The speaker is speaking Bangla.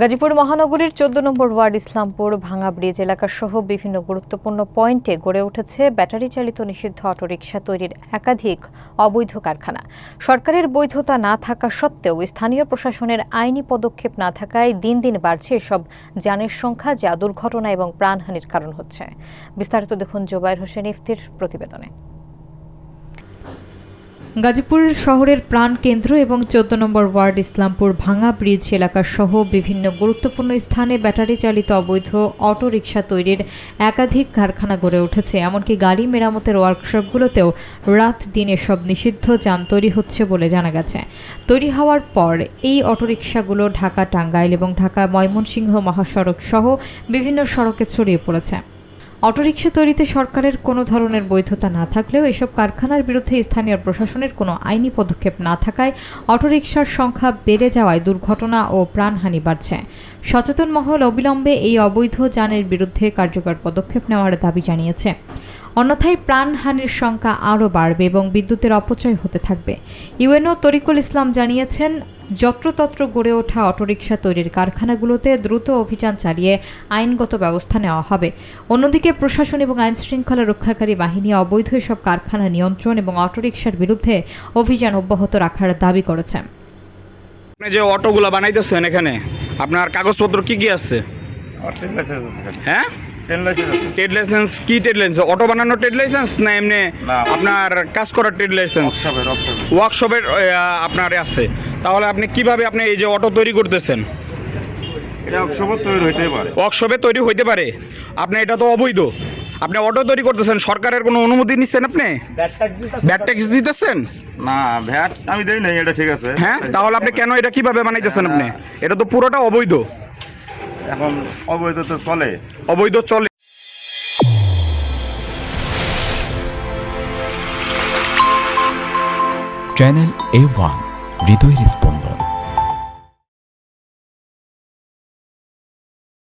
গাজীপুর মহানগরীর ১৪ নম্বর ওয়ার্ড ইসলামপুর ভাঙা ব্রিজ এলাকা সহ বিভিন্ন গুরুত্বপূর্ণ পয়েন্টে গড়ে উঠেছে ব্যাটারি চালিত নিষিদ্ধ অটোরিকশা তৈরির একাধিক অবৈধ কারখানা। সরকারের বৈধতা না থাকা সত্ত্বেও স্থানীয় প্রশাসনের আইনি পদক্ষেপ না থাকায় দিন দিন বাড়ছে এসব যানের সংখ্যা, যা দুর্ঘটনা এবং প্রাণহানির কারণ হচ্ছে। বিস্তারিত দেখুন জোবায়ের হোসেন ইফতির প্রতিবেদনে। গাজীপুর শহরের প্রাণকেন্দ্র এবং ১৪ নম্বর ওয়ার্ড ইসলামপুর ভাঙা ব্রিজ এলাকা সহ বিভিন্ন গুরুত্বপূর্ণ স্থানে ব্যাটারি চালিত অবৈধ অটোরিকশা তৈরির একাধিক কারখানা গড়ে উঠেছে। এমনকি গাড়ি মেরামতের ওয়ার্কশপগুলোতেও রাত দিন এসব নিষিদ্ধ যান তৈরি হচ্ছে বলে জানা গেছে। তৈরি হওয়ার পর এই অটোরিকশাগুলো ঢাকা টাঙ্গাইল এবং ঢাকা ময়মনসিংহ মহাসড়ক সহ বিভিন্ন সড়কে ছড়িয়ে পড়েছে। অটোরিকশা তৈরিতে সরকারের কোনো ধরনের বৈধতা না থাকলেও এসব কারখানার বিরুদ্ধে স্থানীয় প্রশাসনের কোনো আইনি পদক্ষেপ না থাকায় অটোরিকশার সংখ্যা বেড়ে যাওয়ায় দুর্ঘটনা ও প্রাণহানি বাড়ছে। সচেতন মহল অবিলম্বে এই অবৈধ যানের বিরুদ্ধে কার্যকর পদক্ষেপ নেওয়ার দাবি জানিয়েছে। অন্যথায় প্রাণহানির সংখ্যা আরও বাড়বে এবং বিদ্যুতের অপচয় হতে থাকবে। ইউএনও তরিকুল ইসলাম জানিয়েছেন, যত্রতত্র গড়ে ওঠা অটোরিকশা তৈরির কারখানাগুলোতে দ্রুত অভিযান চালিয়ে আইনগত ব্যবস্থা নেওয়া হবে। অন্যদিকে প্রশাসন এবং আইনশৃঙ্খলা রক্ষাকারী বাহিনী অবৈধ সব কারখানা নিয়ন্ত্রণ এবং অটোরিকশার বিরুদ্ধে অভিযান অব্যাহত রাখার দাবি করেছে। আপনি যে অটোগুলো বানাইতেছেন, এখানে আপনার কাগজপত্র কি কি আছে? হ্যাঁ, ট্রেড লাইসেন্স। কি ট্রেড লাইসেন্স? অটো বানানোর ট্রেড লাইসেন্স না এমনি আপনার কাজ করার ট্রেড লাইসেন্স? ওয়ার্কশপের আপনার আছে। তাহলে আপনি কিভাবে আপনি এই যে অটো তৈরি করতেছেন? ওয়ার্কশপে তৈরি হইতে পারে। আপনি এটা তো অবৈধ। আপনি অটো তৈরি করতেছেন, সরকারের কোনো অনুমতি নিচ্ছেন? আপনি ভ্যাট ট্যাক্স দিতেছেন? না, ভ্যাট আমি দেই নাই, এটা ঠিক আছে। হ্যাঁ, তাহলে আপনি কেন এটা কিভাবে বানাইতেছেন? আপনি এটা তো পুরোটা অবৈধ। এখন অবৈধ তো চলে, অবৈধ চলে। চ্যানেল A1 হৃদয়ের স্পন্দন।